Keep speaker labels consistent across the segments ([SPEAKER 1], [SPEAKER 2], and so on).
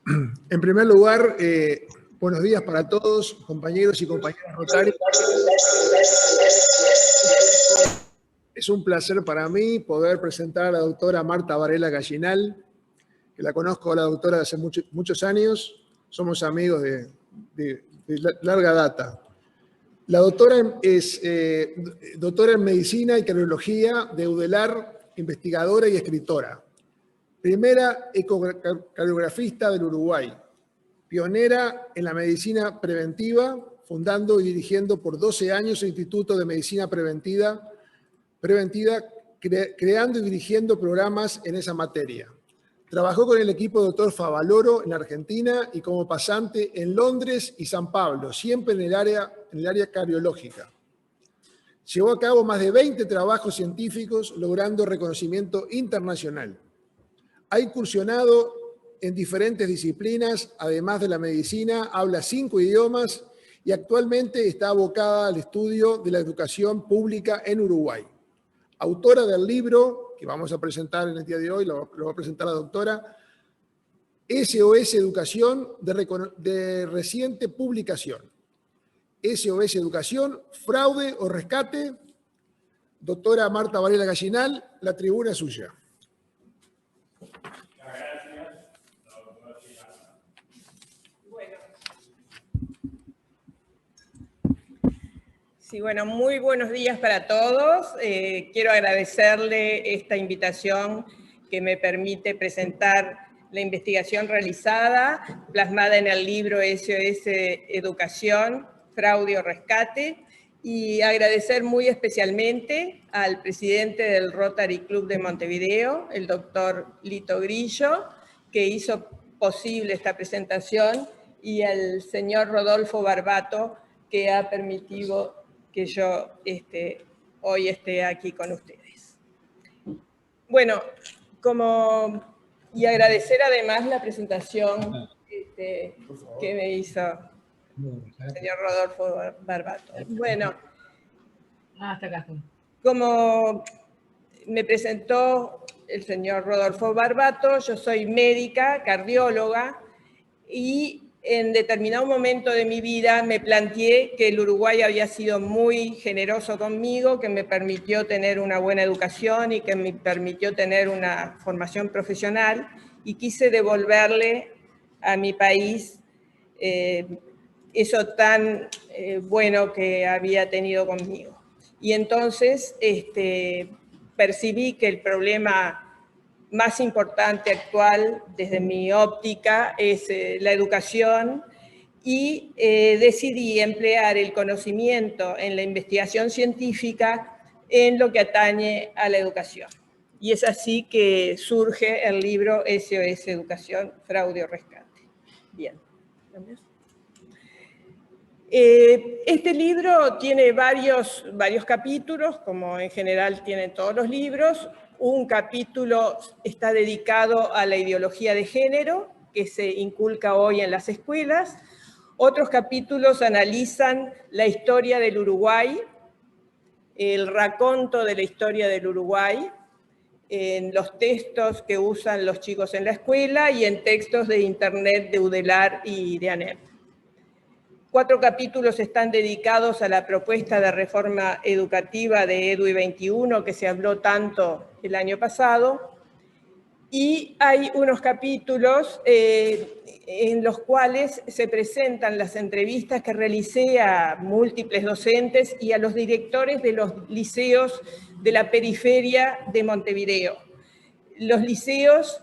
[SPEAKER 1] En primer lugar, buenos días para todos, compañeros y compañeras rotarios. Es un placer para mí poder presentar a la doctora Marta Varela Gallinal, que la conozco a la doctora de hace muchos años, somos amigos de larga data. La doctora es doctora en Medicina y Cardiología de UDELAR, investigadora y escritora. Primera ecocardiografista del Uruguay. Pionera en la medicina preventiva, fundando y dirigiendo por 12 años el Instituto de Medicina Preventiva, creando y dirigiendo programas en esa materia. Trabajó con el equipo del doctor Favaloro en Argentina y como pasante en Londres y San Pablo, siempre en el área cardiológica. Llevó a cabo más de 20 trabajos científicos, logrando reconocimiento internacional. Ha incursionado en diferentes disciplinas, además de la medicina, habla 5 idiomas y actualmente está abocada al estudio de la educación pública en Uruguay. Autora del libro, que vamos a presentar en el día de hoy, lo va a presentar la doctora, SOS Educación, de reciente publicación. SOS Educación, fraude o rescate. Doctora Marta Varela Gallinal, la tribuna es suya.
[SPEAKER 2] Sí, bueno, muy buenos días para todos. Quiero agradecerle esta invitación que me permite presentar la investigación realizada, plasmada en el libro SOS Educación, fraude o rescate, y agradecer muy especialmente al presidente del Rotary Club de Montevideo, el doctor Lito Grillo, que hizo posible esta presentación, y al señor Rodolfo Barbato, que ha permitido que yo hoy esté aquí con ustedes. Bueno, y agradecer además la presentación que me hizo el señor Rodolfo Barbato. Bueno,
[SPEAKER 3] hasta acá.
[SPEAKER 2] Como me presentó el señor Rodolfo Barbato, yo soy médica, cardióloga, y en determinado momento de mi vida me planteé que el Uruguay había sido muy generoso conmigo, que me permitió tener una buena educación y que me permitió tener una formación profesional, y quise devolverle a mi país eso tan bueno que había tenido conmigo. Y entonces percibí que el problema más importante actual desde mi óptica es la educación, y decidí emplear el conocimiento en la investigación científica en lo que atañe a la educación. Y es así que surge el libro SOS Educación, fraude o rescate. Bien. Este libro tiene varios capítulos, como en general tienen todos los libros. Un capítulo está dedicado a la ideología de género, que se inculca hoy en las escuelas. Otros capítulos analizan la historia del Uruguay, el raconto de la historia del Uruguay, en los textos que usan los chicos en la escuela y en textos de internet de UDELAR y de ANEP. 4 capítulos están dedicados a la propuesta de reforma educativa de EDUI 21, que se habló tanto el año pasado, y hay unos capítulos en los cuales se presentan las entrevistas que realicé a múltiples docentes y a los directores de los liceos de la periferia de Montevideo. Los liceos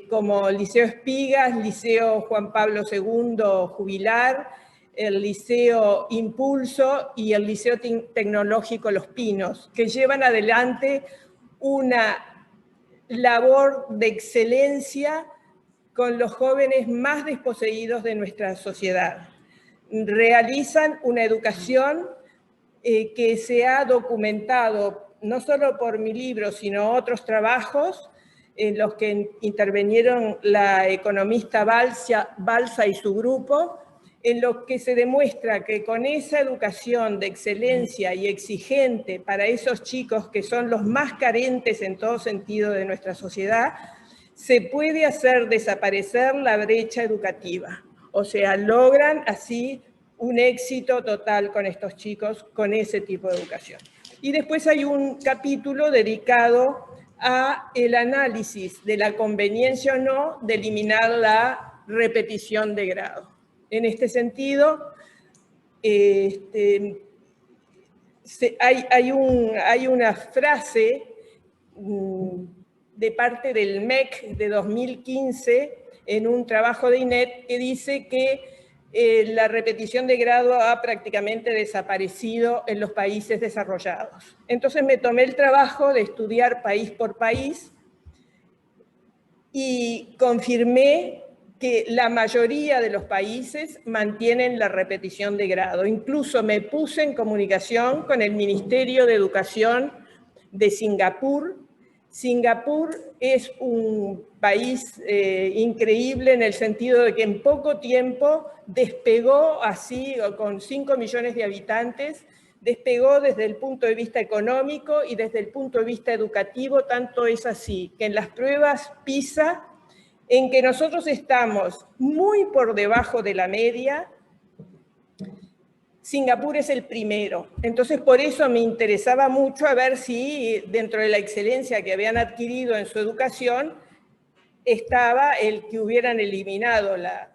[SPEAKER 2] como Liceo Espigas, Liceo Juan Pablo II Jubilar, el Liceo Impulso y el Liceo Tecnológico Los Pinos, que llevan adelante una labor de excelencia con los jóvenes más desposeídos de nuestra sociedad. Realizan una educación que se ha documentado no solo por mi libro, sino otros trabajos en los que intervinieron la economista Balsa y su grupo, en los que se demuestra que con esa educación de excelencia y exigente para esos chicos que son los más carentes en todo sentido de nuestra sociedad, se puede hacer desaparecer la brecha educativa. O sea, logran así un éxito total con estos chicos, con ese tipo de educación. Y después hay un capítulo dedicado a el análisis de la conveniencia o no de eliminar la repetición de grado. En este sentido, hay una frase de parte del MEC de 2015 en un trabajo de INET que dice que la repetición de grado ha prácticamente desaparecido en los países desarrollados. Entonces me tomé el trabajo de estudiar país por país y confirmé que la mayoría de los países mantienen la repetición de grado. Incluso me puse en comunicación con el Ministerio de Educación de Singapur. Singapur es un país increíble en el sentido de que en poco tiempo despegó así, con 5 millones de habitantes, despegó desde el punto de vista económico y desde el punto de vista educativo. Tanto es así que en las pruebas PISA, en que nosotros estamos muy por debajo de la media, Singapur es el primero. Entonces, por eso me interesaba mucho a ver si dentro de la excelencia que habían adquirido en su educación estaba el que hubieran eliminado la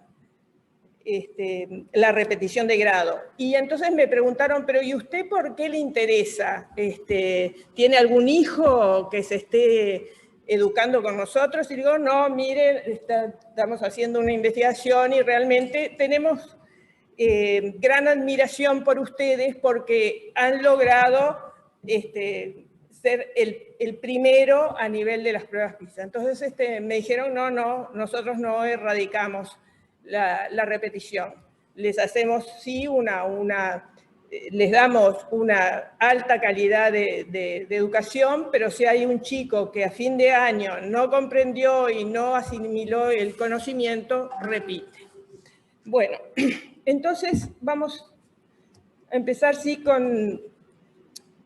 [SPEAKER 2] repetición de grado. Y entonces me preguntaron, pero ¿y usted por qué le interesa? ¿Tiene algún hijo que se esté educando con nosotros? Y digo, no, miren, estamos haciendo una investigación y realmente tenemos gran admiración por ustedes porque han logrado ser el primero a nivel de las pruebas PISA. Entonces me dijeron, no, nosotros no erradicamos la repetición. Les hacemos, sí, les damos una alta calidad de educación, pero si hay un chico que a fin de año no comprendió y no asimiló el conocimiento, repite. Bueno, entonces vamos a empezar, sí, con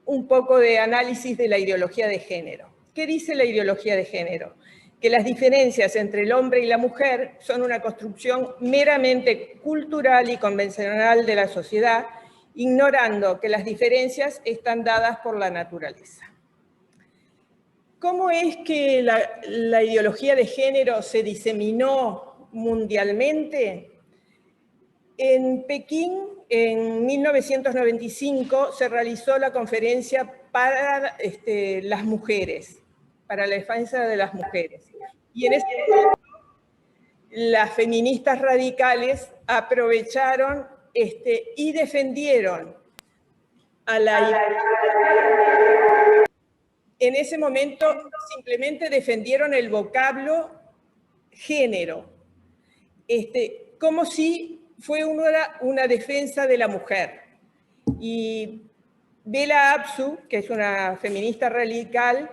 [SPEAKER 2] un poco de análisis de la ideología de género. ¿Qué dice la ideología de género? Que las diferencias entre el hombre y la mujer son una construcción meramente cultural y convencional de la sociedad, ignorando que las diferencias están dadas por la naturaleza. ¿Cómo es que la ideología de género se diseminó mundialmente? En Pekín, en 1995, se realizó la conferencia para las mujeres, para la defensa de las mujeres. Y en ese momento, las feministas radicales aprovecharon y defendieron a la... En ese momento simplemente defendieron el vocablo género, como si fue una defensa de la mujer. Y Bella Abzug, que es una feminista radical,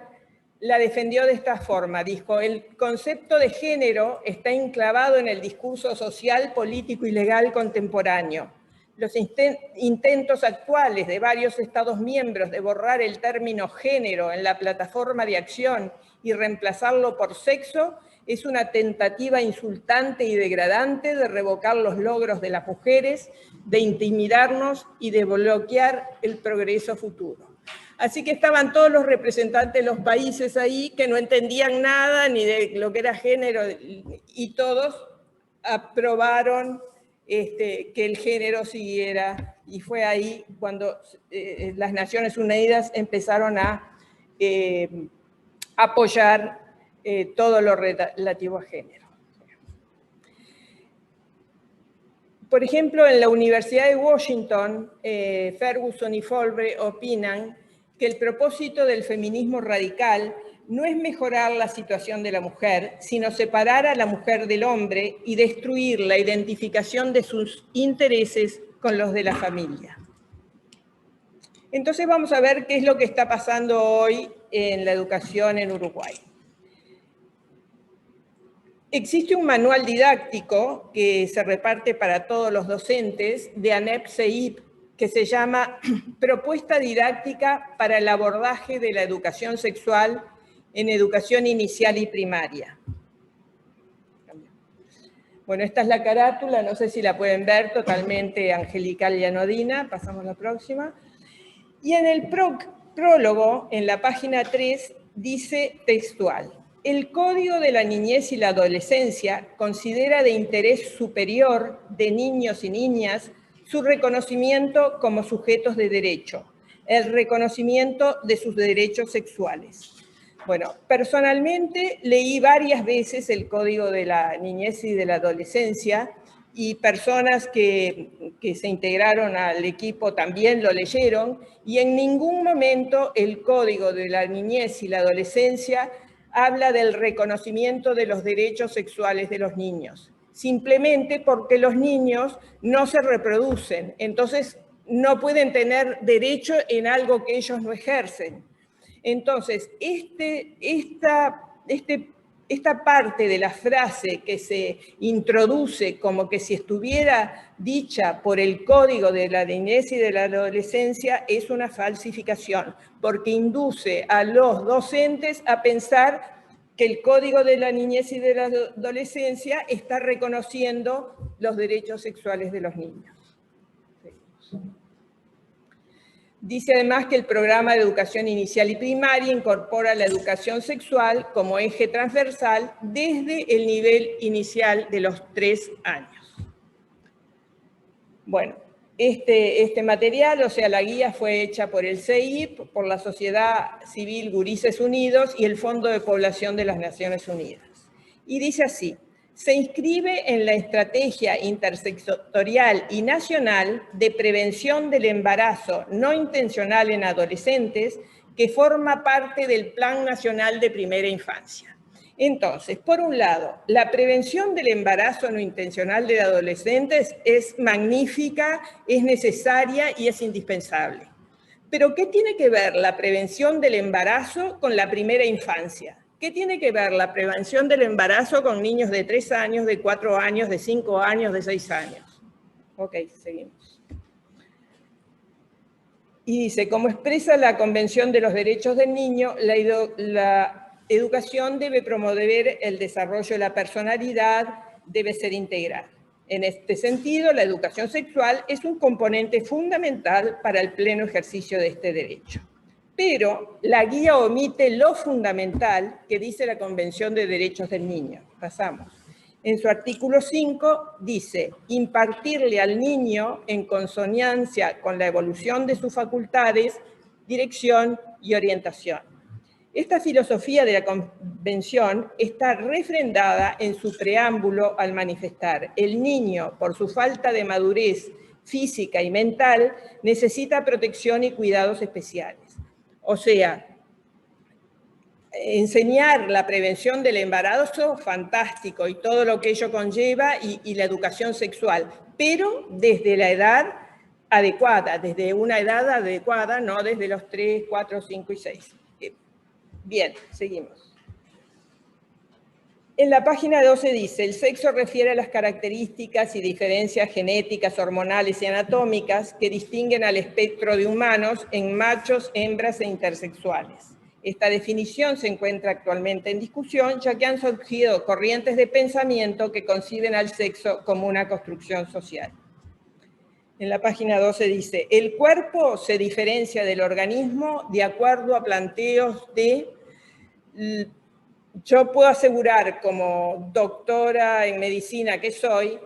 [SPEAKER 2] la defendió de esta forma. Dijo, el concepto de género está enclavado en el discurso social, político y legal contemporáneo. Los intentos actuales de varios Estados miembros de borrar el término género en la plataforma de acción y reemplazarlo por sexo es una tentativa insultante y degradante de revocar los logros de las mujeres, de intimidarnos y de bloquear el progreso futuro. Así que estaban todos los representantes de los países ahí que no entendían nada ni de lo que era género y todos aprobaron que el género siguiera, y fue ahí cuando las Naciones Unidas empezaron a apoyar todo lo relativo a género. Por ejemplo, en la Universidad de Washington, Ferguson y Folbre opinan que el propósito del feminismo radical no es mejorar la situación de la mujer, sino separar a la mujer del hombre y destruir la identificación de sus intereses con los de la familia. Entonces vamos a ver qué es lo que está pasando hoy en la educación en Uruguay. Existe un manual didáctico que se reparte para todos los docentes de ANEP CEIP que se llama Propuesta Didáctica para el abordaje de la educación sexual en educación inicial y primaria. Bueno, esta es la carátula, no sé si la pueden ver, totalmente angelical y anodina. Pasamos a la próxima. Y en el prólogo, en la página 3, dice textual: el Código de la Niñez y la Adolescencia considera de interés superior de niños y niñas su reconocimiento como sujetos de derecho, el reconocimiento de sus derechos sexuales. Bueno, personalmente leí varias veces el Código de la Niñez y de la Adolescencia, y personas que se integraron al equipo también lo leyeron, y en ningún momento el Código de la Niñez y la Adolescencia habla del reconocimiento de los derechos sexuales de los niños, simplemente porque los niños no se reproducen, entonces no pueden tener derecho en algo que ellos no ejercen. Entonces, esta parte de la frase que se introduce como que si estuviera dicha por el Código de la Niñez y de la Adolescencia es una falsificación, porque induce a los docentes a pensar que el Código de la Niñez y de la Adolescencia está reconociendo los derechos sexuales de los niños. Dice además que el programa de educación inicial y primaria incorpora la educación sexual como eje transversal desde el nivel inicial de los 3 años. Bueno, este material, o sea, la guía fue hecha por el CEIP, por la Sociedad Civil Gurises Unidos y el Fondo de Población de las Naciones Unidas. Y dice así: se inscribe en la estrategia intersectorial y nacional de prevención del embarazo no intencional en adolescentes que forma parte del Plan Nacional de Primera Infancia. Entonces, por un lado, la prevención del embarazo no intencional de adolescentes es magnífica, es necesaria y es indispensable. Pero, ¿qué tiene que ver la prevención del embarazo con la primera infancia? ¿Qué tiene que ver la prevención del embarazo con niños de 3 años, de 4 años, de 5 años, de 6 años? Ok, seguimos. Y dice, como expresa la Convención de los Derechos del Niño, la educación debe promover el desarrollo de la personalidad, debe ser integral. En este sentido, la educación sexual es un componente fundamental para el pleno ejercicio de este derecho. Pero la guía omite lo fundamental que dice la Convención de Derechos del Niño. Pasamos. En su artículo 5 dice: impartirle al niño, en consonancia con la evolución de sus facultades, dirección y orientación. Esta filosofía de la Convención está refrendada en su preámbulo al manifestar: el niño, por su falta de madurez física y mental, necesita protección y cuidados especiales. O sea, enseñar la prevención del embarazo, fantástico, y todo lo que ello conlleva, y la educación sexual, pero desde la edad adecuada, desde una edad adecuada, no desde los 3, 4, 5 y 6. Bien, seguimos. En la página 12 dice: el sexo refiere a las características y diferencias genéticas, hormonales y anatómicas que distinguen al espectro de humanos en machos, hembras e intersexuales. Esta definición se encuentra actualmente en discusión, ya que han surgido corrientes de pensamiento que conciben al sexo como una construcción social. En la página 12 dice: el cuerpo se diferencia del organismo de acuerdo a planteos de... Yo puedo asegurar, como doctora en medicina que soy,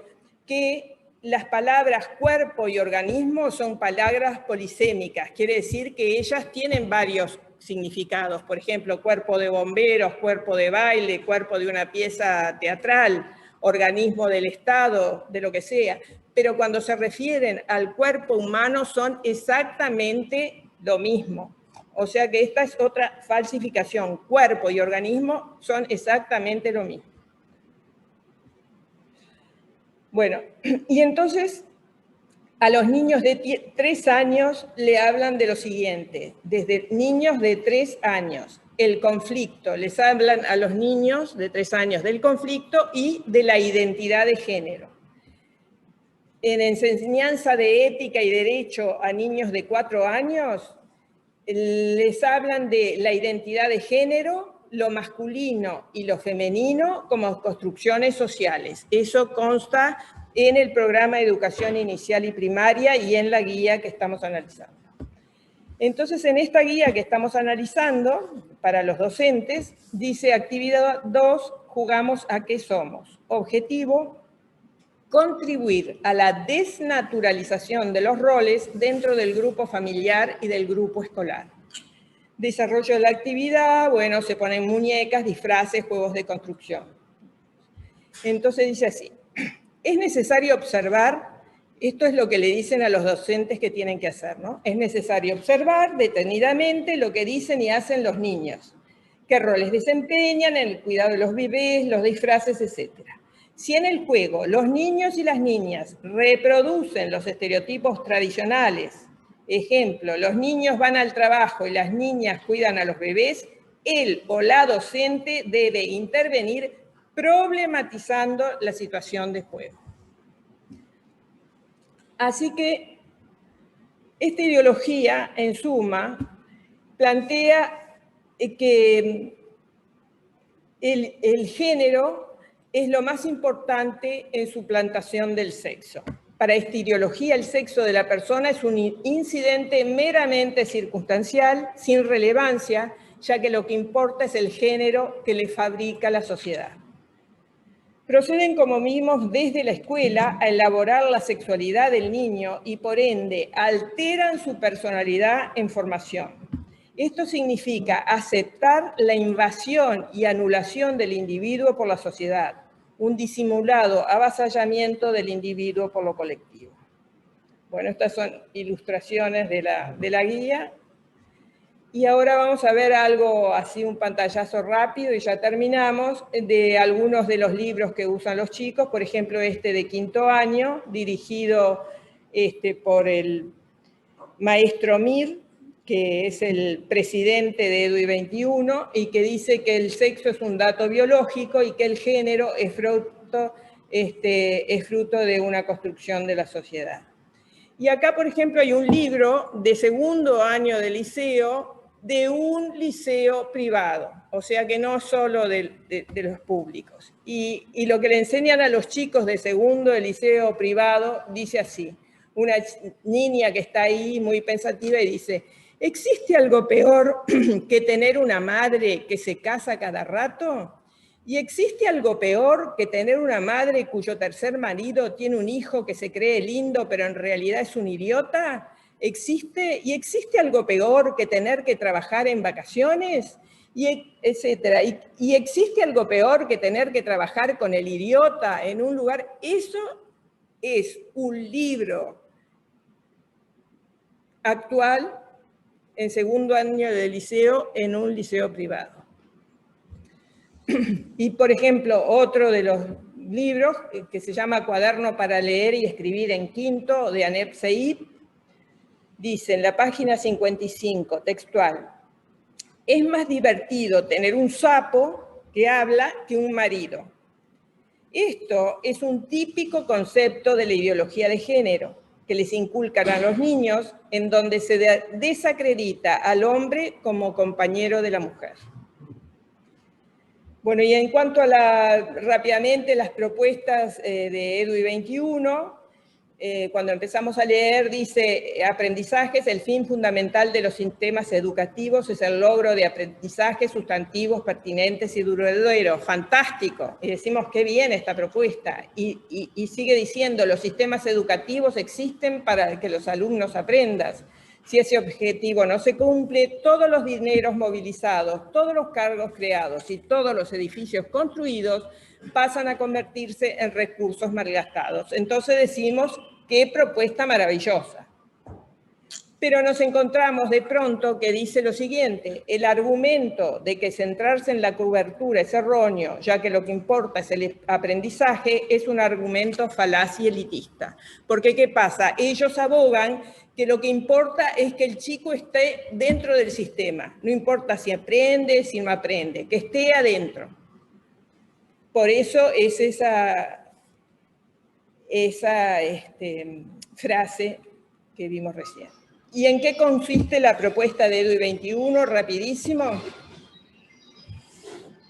[SPEAKER 2] que las palabras cuerpo y organismo son palabras polisémicas. Quiere decir que ellas tienen varios significados. Por ejemplo, cuerpo de bomberos, cuerpo de baile, cuerpo de una pieza teatral, organismo del Estado, de lo que sea. Pero cuando se refieren al cuerpo humano son exactamente lo mismo. O sea que esta es otra falsificación. Cuerpo y organismo son exactamente lo mismo. Bueno, y entonces a los niños de 3 años le hablan de lo siguiente. Desde niños de 3 años, el conflicto. Les hablan a los niños de 3 años del conflicto y de la identidad de género. En enseñanza de ética y derecho a niños de 4 años, les hablan de la identidad de género lo masculino y lo femenino como construcciones sociales. Eso consta en el programa de educación inicial y primaria y en la guía que estamos analizando. Entonces, en esta guía que estamos analizando, para los docentes, dice actividad 2, jugamos a qué somos. Objetivo, contribuir a la desnaturalización de los roles dentro del grupo familiar y del grupo escolar. Desarrollo de la actividad, bueno, se ponen muñecas, disfraces, juegos de construcción. Entonces dice así, es necesario observar, esto es lo que le dicen a los docentes que tienen que hacer, ¿no? Es necesario observar detenidamente lo que dicen y hacen los niños, qué roles desempeñan en el cuidado de los bebés, los disfraces, etc. Si en el juego los niños y las niñas reproducen los estereotipos tradicionales, ejemplo, los niños van al trabajo y las niñas cuidan a los bebés, él o la docente debe intervenir problematizando la situación de juego. Así que esta ideología, en suma, plantea que el género es lo más importante en su plantación del sexo. Para esta ideología, el sexo de la persona es un incidente meramente circunstancial, sin relevancia, ya que lo que importa es el género que le fabrica la sociedad. Proceden, como vimos, desde la escuela a elaborar la sexualidad del niño y, por ende, alteran su personalidad en formación. Esto significa aceptar la invasión y anulación del individuo por la sociedad, un disimulado avasallamiento del individuo por lo colectivo. Bueno, estas son ilustraciones de la guía. Y ahora vamos a ver algo, así un pantallazo rápido y ya terminamos, de algunos de los libros que usan los chicos, por ejemplo este de quinto año, dirigido por el maestro Mir, que es el presidente de EDUI 21, y que dice que el sexo es un dato biológico y que el género es fruto de una construcción de la sociedad. Y acá, por ejemplo, hay un libro de segundo año de liceo, de un liceo privado, o sea que no solo de los públicos. Y lo que le enseñan a los chicos de segundo de liceo privado dice así, una niña que está ahí muy pensativa y dice, ¿existe algo peor que tener una madre que se casa cada rato? ¿Y existe algo peor que tener una madre cuyo tercer marido tiene un hijo que se cree lindo pero en realidad es un idiota? ¿Y existe algo peor que tener que trabajar en vacaciones? Etcétera. ¿Y existe algo peor que tener que trabajar con el idiota en un lugar? Eso es un libro actual en segundo año de liceo en un liceo privado. Y, por ejemplo, otro de los libros que se llama Cuaderno para leer y escribir en quinto, de Aneb Seid, dice en la página 55, textual, es más divertido tener un sapo que habla que un marido. Esto es un típico concepto de la ideología de género que les inculcan a los niños, en donde se desacredita al hombre como compañero de la mujer. Bueno, y en cuanto a rápidamente las propuestas de EDUI 21, cuando empezamos a leer, dice, aprendizajes, el fin fundamental de los sistemas educativos es el logro de aprendizajes sustantivos, pertinentes y duraderos. Fantástico. Y decimos, qué bien esta propuesta. Y sigue diciendo, los sistemas educativos existen para que los alumnos aprendan. Si ese objetivo no se cumple, todos los dineros movilizados, todos los cargos creados y todos los edificios construidos pasan a convertirse en recursos malgastados. Entonces decimos, qué propuesta maravillosa. Pero nos encontramos de pronto que dice lo siguiente, el argumento de que centrarse en la cobertura es erróneo, ya que lo que importa es el aprendizaje, es un argumento falaz y elitista. Porque, ¿qué pasa? Ellos abogan que lo que importa es que el chico esté dentro del sistema. No importa si aprende, si no aprende, que esté adentro. Por eso es esa frase que vimos recién. ¿Y en qué consiste la propuesta de EDUI 21? Rapidísimo.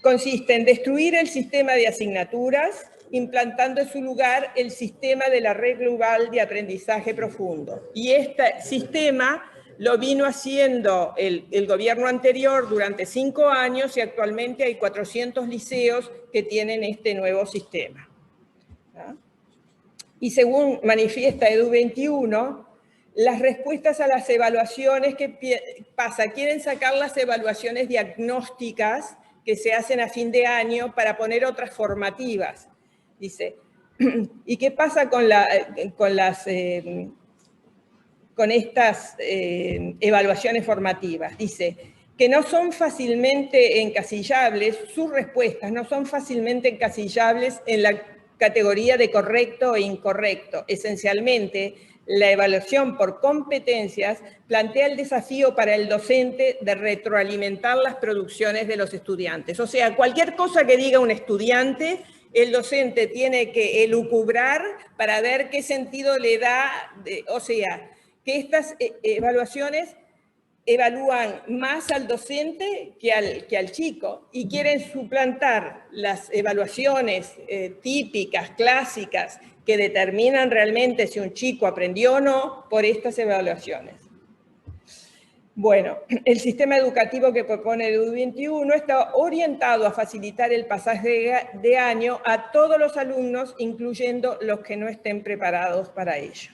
[SPEAKER 2] consiste en destruir el sistema de asignaturas, implantando en su lugar el sistema de la red global de aprendizaje profundo. Y este sistema lo vino haciendo el gobierno anterior durante 5 años y actualmente hay 400 liceos que tienen este nuevo sistema. ¿Ah? Y según manifiesta Edu21, las respuestas a las evaluaciones, ¿qué pasa? Quieren sacar las evaluaciones diagnósticas que se hacen a fin de año para poner otras formativas. Dice, ¿y qué pasa con estas evaluaciones formativas? Dice que no son fácilmente encasillables, sus respuestas no son fácilmente encasillables en la categoría de correcto e incorrecto. Esencialmente, la evaluación por competencias plantea el desafío para el docente de retroalimentar las producciones de los estudiantes. O sea, cualquier cosa que diga un estudiante, el docente tiene que elucubrar para ver qué sentido le da, o sea, que estas evaluaciones evalúan más al docente que al chico y quieren suplantar las evaluaciones típicas, clásicas, que determinan realmente si un chico aprendió o no por estas evaluaciones. Bueno, el sistema educativo que propone el Edu21 está orientado a facilitar el pasaje de año a todos los alumnos, incluyendo los que no estén preparados para ello.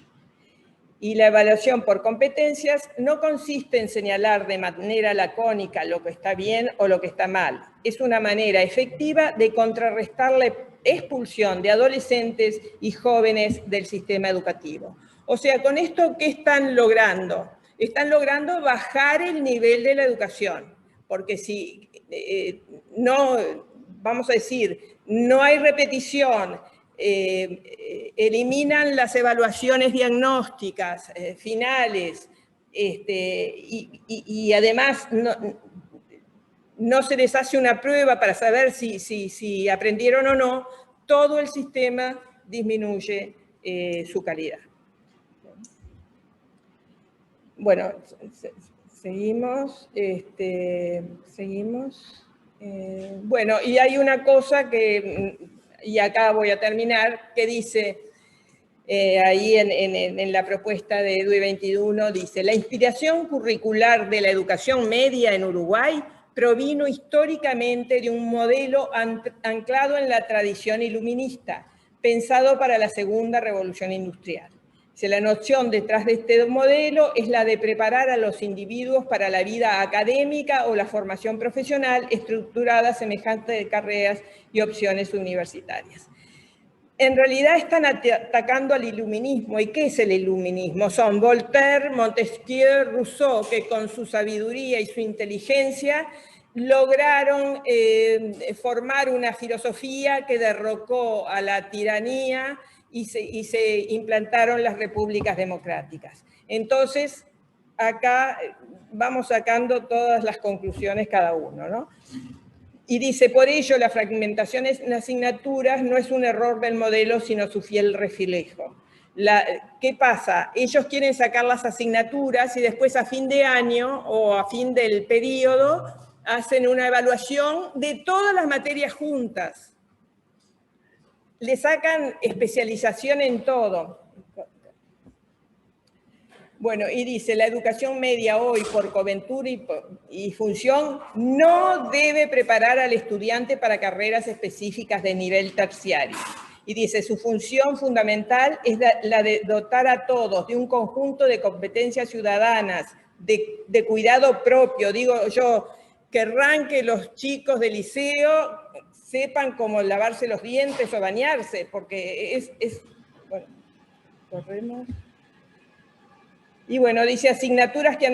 [SPEAKER 2] Y la evaluación por competencias no consiste en señalar de manera lacónica lo que está bien o lo que está mal. Es una manera efectiva de contrarrestar la expulsión de adolescentes y jóvenes del sistema educativo. O sea, con esto, ¿qué están logrando? Están logrando bajar el nivel de la educación, porque si no, vamos a decir, no hay repetición, eliminan las evaluaciones diagnósticas finales y además no se les hace una prueba para saber si aprendieron o no, todo el sistema disminuye su calidad. Bueno, seguimos. Bueno, y hay una cosa que, y acá voy a terminar, que dice, ahí en la propuesta de Edu21, dice, la inspiración curricular de la educación media en Uruguay provino históricamente de un modelo anclado en la tradición iluminista, pensado para la segunda revolución industrial. La noción detrás de este modelo es la de preparar a los individuos para la vida académica o la formación profesional estructurada semejante de carreras y opciones universitarias. En realidad están atacando al iluminismo. ¿Y qué es el iluminismo? Son Voltaire, Montesquieu, Rousseau, que con su sabiduría y su inteligencia lograron formar una filosofía que derrocó a la tiranía y se implantaron las repúblicas democráticas. Entonces, acá vamos sacando todas las conclusiones cada uno, ¿no? Y dice, por ello, la fragmentación en asignaturas no es un error del modelo, sino su fiel reflejo. ¿Qué pasa? Ellos quieren sacar las asignaturas y después a fin de año o a fin del periodo hacen una evaluación de todas las materias juntas. Le sacan especialización en todo. Bueno, y dice, la educación media hoy por coventura y función no debe preparar al estudiante para carreras específicas de nivel terciario. Y dice, su función fundamental es la de dotar a todos de un conjunto de competencias ciudadanas, de cuidado propio. Digo yo, querrán que los chicos del liceo sepan cómo lavarse los dientes o bañarse, porque bueno, corremos. Y bueno, dice asignaturas que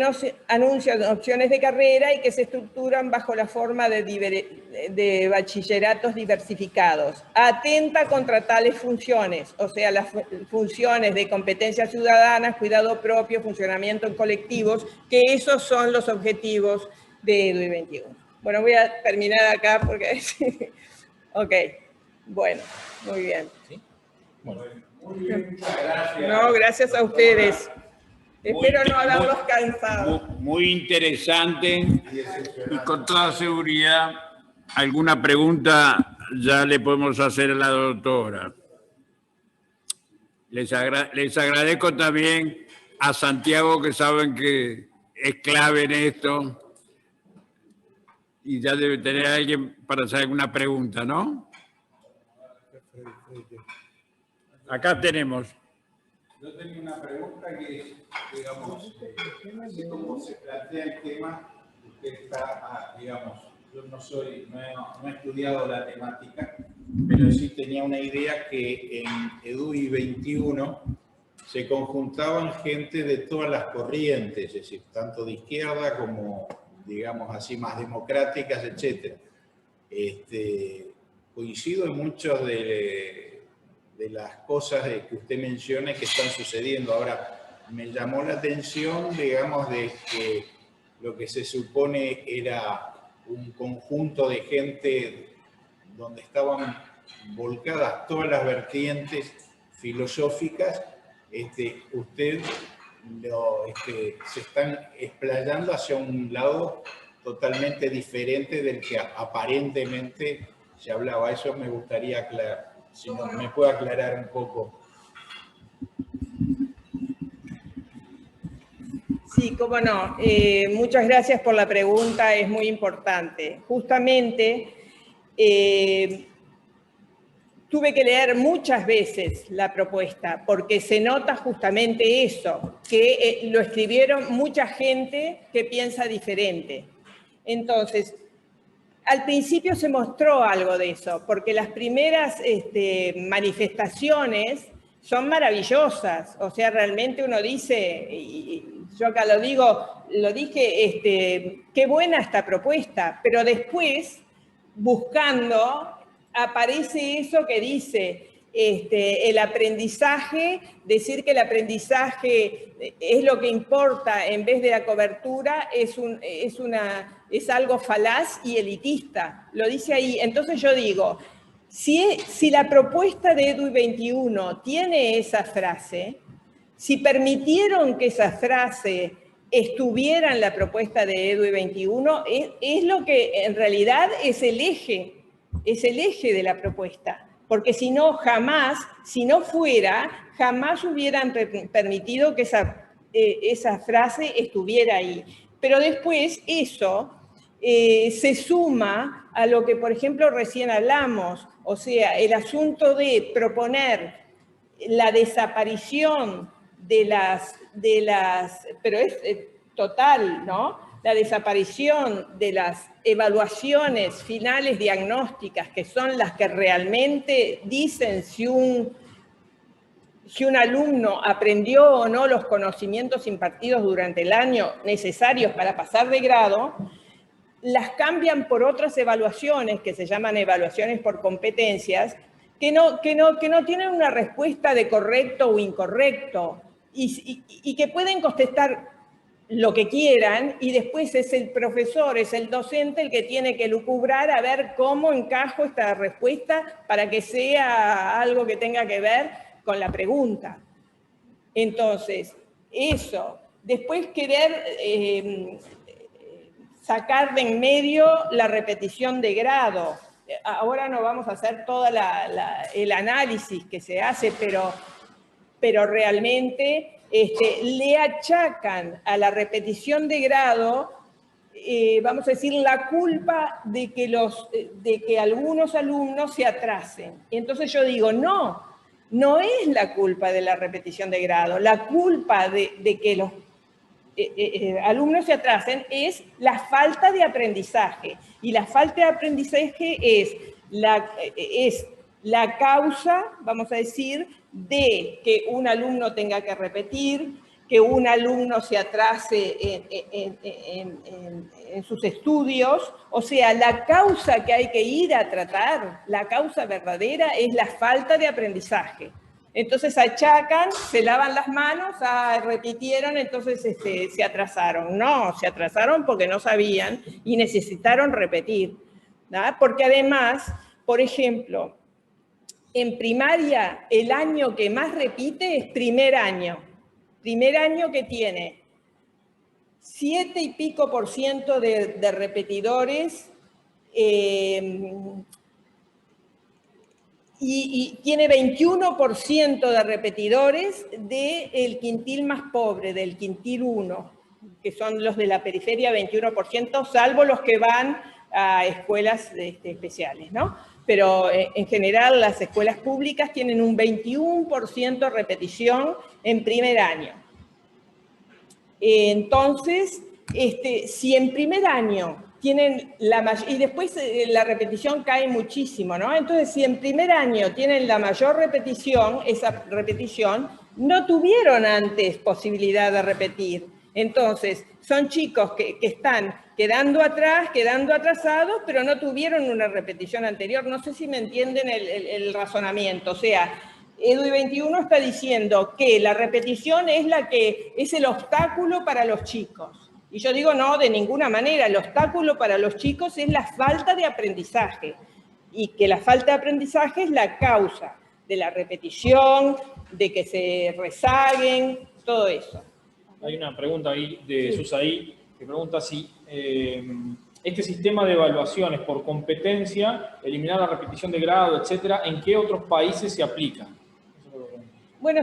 [SPEAKER 2] anuncian opciones de carrera y que se estructuran bajo la forma de bachilleratos diversificados. Atenta contra tales funciones, o sea, las funciones de competencias ciudadanas, cuidado propio, funcionamiento en colectivos, que esos son los objetivos de Edu21. Bueno, voy a terminar acá porque... Ok, bueno, muy bien. ¿Sí? Bueno. Muy bien, muchas gracias. No, gracias a ustedes. Espero no haberlos cansado.
[SPEAKER 4] Muy interesante y con toda seguridad alguna pregunta ya le podemos hacer a la doctora. Les agradezco también a Santiago, que saben que es clave en esto. Y ya debe tener alguien para hacer alguna pregunta, ¿no? Acá tenemos.
[SPEAKER 5] Yo tenía una pregunta que, digamos, así como se plantea el tema, usted está, digamos, yo no he estudiado la temática, pero sí tenía una idea que en EDUI 21 se conjuntaban gente de todas las corrientes, es decir, tanto de izquierda como, digamos así, más democráticas, etc. Coincido en muchas de las cosas que usted menciona que están sucediendo. Ahora, me llamó la atención, digamos, de que lo que se supone era un conjunto de gente donde estaban volcadas todas las vertientes filosóficas, usted se están explayando hacia un lado totalmente diferente del que aparentemente se hablaba. Eso me gustaría aclarar, si no, me puede aclarar un poco.
[SPEAKER 2] Sí, cómo no. Muchas gracias por la pregunta, es muy importante. Justamente tuve que leer muchas veces la propuesta porque se nota justamente eso, que lo escribieron mucha gente que piensa diferente. Entonces, al principio se mostró algo de eso, porque las primeras manifestaciones son maravillosas. O sea, realmente uno dice, y yo acá lo dije, qué buena esta propuesta, pero después, buscando, aparece eso que dice el aprendizaje, decir que el aprendizaje es lo que importa en vez de la cobertura, es algo falaz y elitista. Lo dice ahí. Entonces yo digo, si la propuesta de EDUI 21 tiene esa frase, si permitieron que esa frase estuviera en la propuesta de EDUI 21, es lo que en realidad es el eje de la propuesta. Porque si no, si no fuera, jamás hubieran permitido que esa frase estuviera ahí. Pero después eso se suma a lo que, por ejemplo, recién hablamos, o sea, el asunto de proponer la desaparición pero es total, ¿no? La desaparición de las evaluaciones finales diagnósticas, que son las que realmente dicen si un alumno aprendió o no los conocimientos impartidos durante el año necesarios para pasar de grado, las cambian por otras evaluaciones que se llaman evaluaciones por competencias, que no tienen una respuesta de correcto o incorrecto y que pueden contestar lo que quieran, y después es el profesor, es el docente el que tiene que lucubrar a ver cómo encajo esta respuesta para que sea algo que tenga que ver con la pregunta. Entonces, eso. Después querer sacar de en medio la repetición de grado. Ahora no vamos a hacer todo el análisis que se hace, pero realmente le achacan a la repetición de grado, vamos a decir, la culpa de que algunos alumnos se atrasen. Y entonces yo digo, no es la culpa de la repetición de grado, la culpa de que los alumnos se atrasen es la falta de aprendizaje. Y la falta de aprendizaje es la causa, vamos a decir, de que un alumno tenga que repetir, que un alumno se atrase en sus estudios. O sea, la causa que hay que ir a tratar, la causa verdadera, es la falta de aprendizaje. Entonces achacan, se lavan las manos, repitieron, entonces se atrasaron. No, se atrasaron porque no sabían y necesitaron repetir, ¿no? Porque además, por ejemplo, en primaria, el año que más repite es primer año. Primer año que tiene 7 y pico % de repetidores y tiene 21% de repetidores del quintil más pobre, del quintil 1, que son los de la periferia, 21%, salvo los que van a escuelas especiales, ¿no? Pero en general las escuelas públicas tienen un 21% de repetición en primer año. Entonces, si en primer año tienen y después la repetición cae muchísimo, ¿no? Entonces, si en primer año tienen la mayor repetición, esa repetición, no tuvieron antes posibilidad de repetir. Entonces, son chicos que están quedando atrás, quedando atrasados, pero no tuvieron una repetición anterior. No sé si me entienden el razonamiento. O sea, EDUI 21 está diciendo que la repetición es el obstáculo para los chicos. Y yo digo, no, de ninguna manera. El obstáculo para los chicos es la falta de aprendizaje. Y que la falta de aprendizaje es la causa de la repetición, de que se rezaguen, todo eso.
[SPEAKER 6] Hay una pregunta ahí de Susaí que pregunta si este sistema de evaluaciones por competencia, eliminar la repetición de grado, etcétera, ¿en qué otros países se aplica?
[SPEAKER 2] Bueno,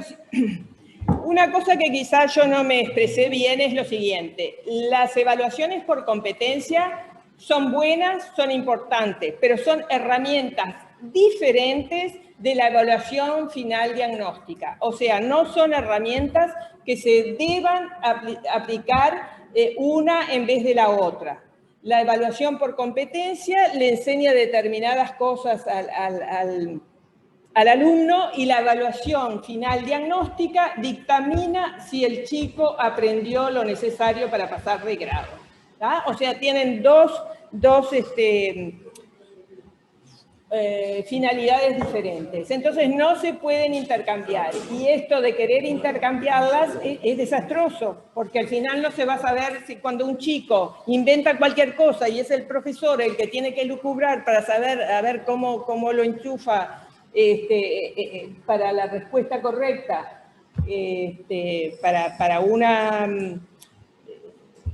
[SPEAKER 2] una cosa que quizás yo no me expresé bien es lo siguiente. Las evaluaciones por competencia son buenas, son importantes, pero son herramientas diferentes de la evaluación final diagnóstica. O sea, no son herramientas que se deban aplicar una en vez de la otra. La evaluación por competencia le enseña determinadas cosas al alumno y la evaluación final diagnóstica dictamina si el chico aprendió lo necesario para pasar de grado, ¿tá? O sea, tienen dos finalidades diferentes. Entonces no se pueden intercambiar. Y esto de querer intercambiarlas es desastroso, porque al final no se va a saber si cuando un chico inventa cualquier cosa y es el profesor el que tiene que lucubrar para saber a ver cómo lo enchufa para la respuesta correcta, para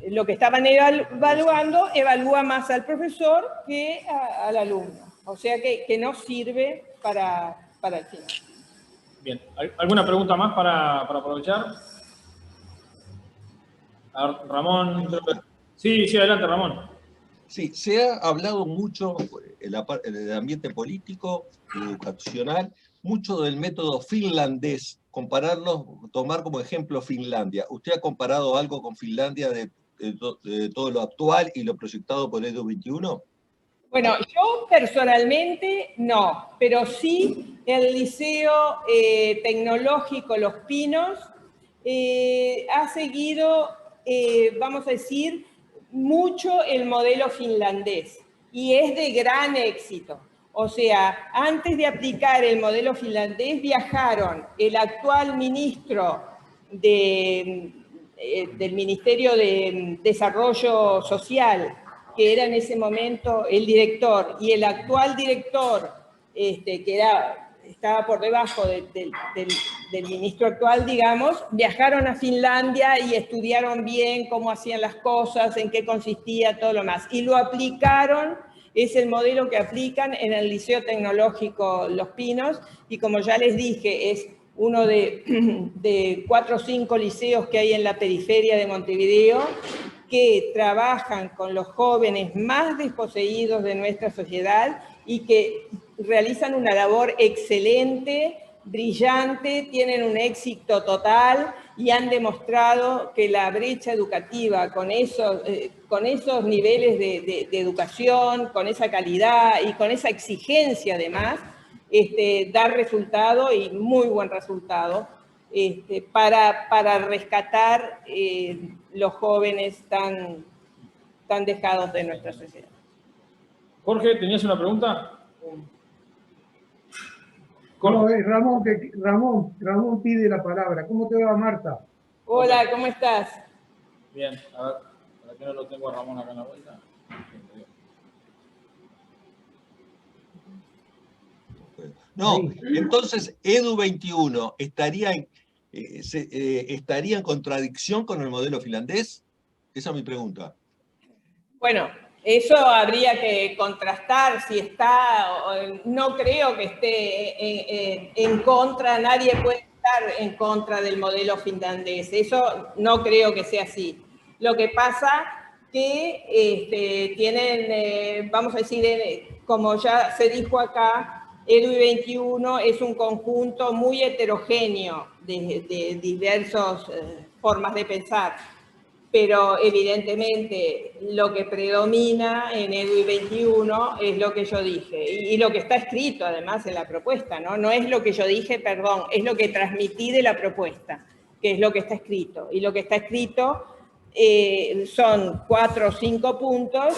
[SPEAKER 2] lo que estaban evaluando, evalúa más al profesor que al alumno. O sea que no sirve para el final.
[SPEAKER 6] Bien, ¿alguna pregunta más para aprovechar? A ver, Ramón. Sí, adelante, Ramón.
[SPEAKER 7] Sí, se ha hablado mucho en el ambiente político y educacional, mucho del método finlandés, tomar como ejemplo Finlandia. ¿Usted ha comparado algo con Finlandia de todo lo actual y lo proyectado por EDU 21?
[SPEAKER 2] Bueno, yo personalmente no, pero sí el Liceo Tecnológico Los Pinos ha seguido, vamos a decir, mucho el modelo finlandés y es de gran éxito. O sea, antes de aplicar el modelo finlandés viajaron el actual ministro del Ministerio de Desarrollo Social, que era en ese momento el director, y el actual director, que estaba por debajo del ministro actual, digamos, viajaron a Finlandia y estudiaron bien cómo hacían las cosas, en qué consistía, todo lo más. Y lo aplicaron, es el modelo que aplican en el Liceo Tecnológico Los Pinos, y como ya les dije, es uno de 4 o 5 liceos que hay en la periferia de Montevideo, que trabajan con los jóvenes más desposeídos de nuestra sociedad y que realizan una labor excelente, brillante, tienen un éxito total y han demostrado que la brecha educativa con esos niveles de educación, con esa calidad y con esa exigencia además, da resultado y muy buen resultado para rescatar los jóvenes tan dejados de nuestra sociedad.
[SPEAKER 6] Jorge, ¿tenías una pregunta?
[SPEAKER 8] No, Ramón pide la palabra. ¿Cómo te va, Marta?
[SPEAKER 2] Hola, ¿cómo estás?
[SPEAKER 6] Bien, a ver, para que no lo tengo a Ramón acá en la vuelta.
[SPEAKER 7] No, entonces EDU 21 estaría en contradicción con el modelo finlandés. Esa es mi pregunta.
[SPEAKER 2] Bueno, Eso habría que contrastar si está, no creo que esté en contra, nadie puede estar en contra del modelo finlandés, eso no creo que sea así. Lo que pasa que tienen, vamos a decir, como ya se dijo acá, EDUI 21 es un conjunto muy heterogéneo de diversas formas de pensar. Pero evidentemente lo que predomina en EDUI 21 es lo que yo dije y lo que está escrito además en la propuesta, ¿no? No es lo que yo dije, perdón, es lo que transmití de la propuesta, que es lo que está escrito. Y lo que está escrito son 4 o 5 puntos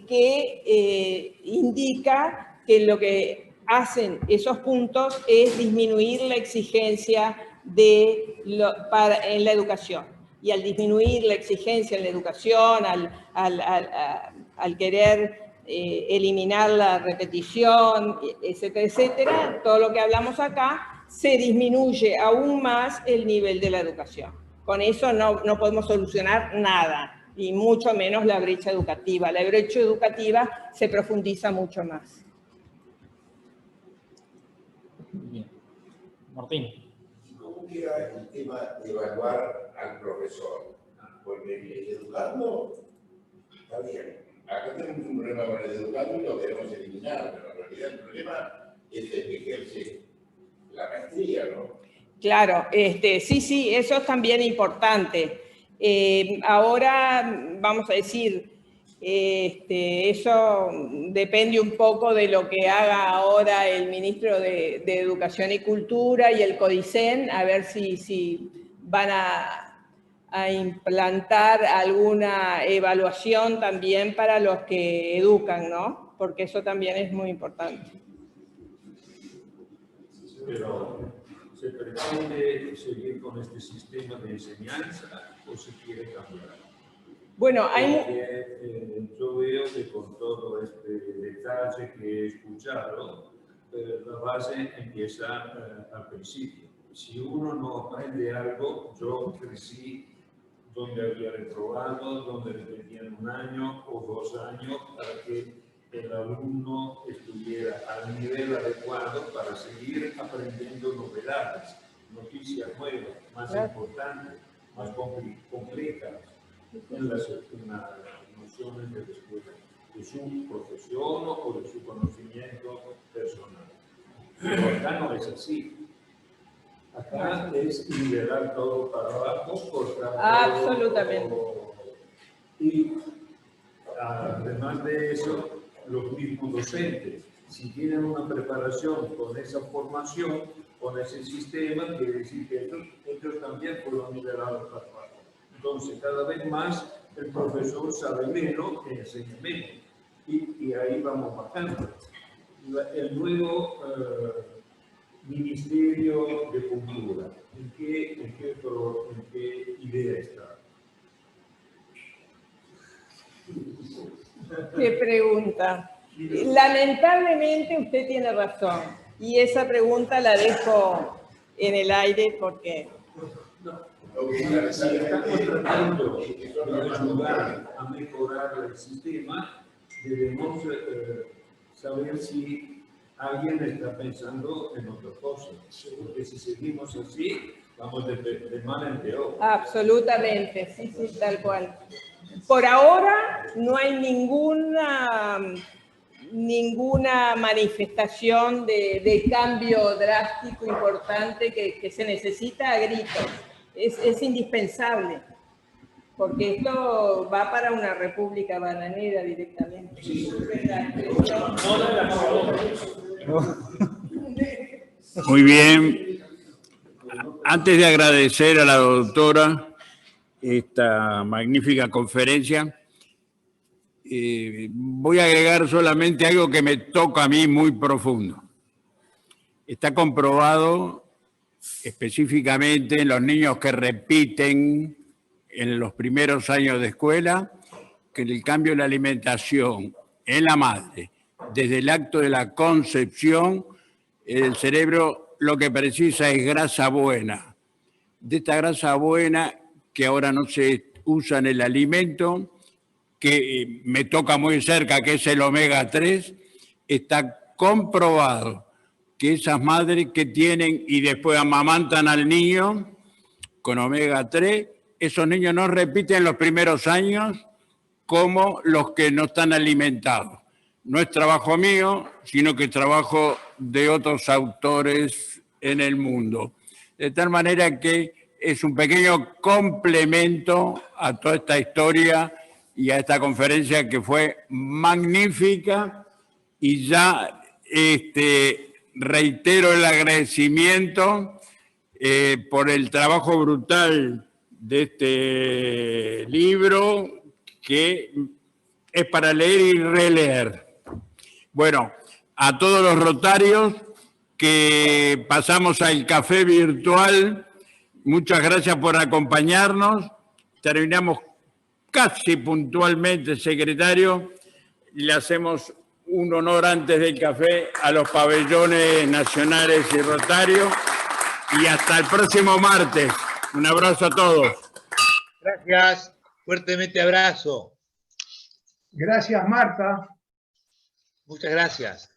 [SPEAKER 2] que indica que lo que hacen esos puntos es disminuir la exigencia en la educación. Y al disminuir la exigencia en la educación, al querer eliminar la repetición, etcétera, etcétera, todo lo que hablamos acá, se disminuye aún más el nivel de la educación. Con eso no podemos solucionar nada, y mucho menos la brecha educativa. La brecha educativa se profundiza mucho más.
[SPEAKER 6] Bien. Martín.
[SPEAKER 9] ¿Cómo queda el tema de evaluar al profesor? Porque el educando está bien. Acá tenemos un problema con el educando y lo queremos eliminar, pero en realidad el problema es el que ejerce la maestría, ¿no?
[SPEAKER 2] Claro, sí, eso es también importante. Ahora, vamos a decir, eso depende un poco de lo que haga ahora el ministro de Educación y Cultura y el CODICEN, a ver si van a implantar alguna evaluación también para los que educan, ¿no? Porque eso también es muy importante.
[SPEAKER 10] Pero, ¿se pretende seguir con este sistema de enseñanza o se quiere cambiar?
[SPEAKER 2] Bueno,
[SPEAKER 10] yo veo que con todo este detalle que he escuchado, la base empieza al principio. Si uno no aprende algo, yo crecí donde había reprobado, donde le pedían 1 año o 2 años para que el alumno estuviera al nivel adecuado para seguir aprendiendo novedades, noticias nuevas, más importantes, más complejas en las nociones de la escuela, de su profesión o de su conocimiento personal. Pero acá no es así. Acá es nivelar todo para abajo, cortar
[SPEAKER 2] absolutamente.
[SPEAKER 10] todo. Y además de eso, los mismos docentes, si tienen una preparación con esa formación, con ese sistema, quiere decir que ellos también fueron nivelados para abajo. Entonces, cada vez más el profesor sabe menos que enseña menos. Y ahí vamos bajando. El nuevo Ministerio de Cultura, ¿en qué idea está?
[SPEAKER 2] ¿Qué pregunta? Lamentablemente usted tiene razón. Y esa pregunta la dejo en el aire porque...
[SPEAKER 10] Si estamos tratando de ayudar a mejorar el sistema, debemos saber si alguien está pensando en otra cosa. Porque si seguimos así, vamos de mal en peor.
[SPEAKER 2] Absolutamente, sí, tal cual. Por ahora no hay ninguna manifestación de cambio drástico, importante, que se necesita a gritos. Es indispensable, porque esto va para una república bananera directamente.
[SPEAKER 4] Muy bien. Antes de agradecer a la doctora esta magnífica conferencia, voy a agregar solamente algo que me toca a mí muy profundo. Está comprobado específicamente en los niños que repiten en los primeros años de escuela, que el cambio en la alimentación en la madre, desde el acto de la concepción, el cerebro lo que precisa es grasa buena. De esta grasa buena que ahora no se usa en el alimento, que me toca muy cerca, que es el omega 3, está comprobado que esas madres que tienen y después amamantan al niño con omega 3, esos niños no repiten los primeros años como los que no están alimentados. No es trabajo mío, sino que es trabajo de otros autores en el mundo. De tal manera que es un pequeño complemento a toda esta historia y a esta conferencia que fue magnífica, y ya reitero el agradecimiento por el trabajo brutal de este libro, que es para leer y releer. Bueno, a todos los rotarios que pasamos al café virtual, muchas gracias por acompañarnos. Terminamos casi puntualmente, secretario. Le hacemos un honor antes del café a los pabellones nacionales y rotarios. Y hasta el próximo martes. Un abrazo a todos.
[SPEAKER 11] Gracias. Fuertemente abrazo.
[SPEAKER 8] Gracias, Marta.
[SPEAKER 11] Muchas gracias.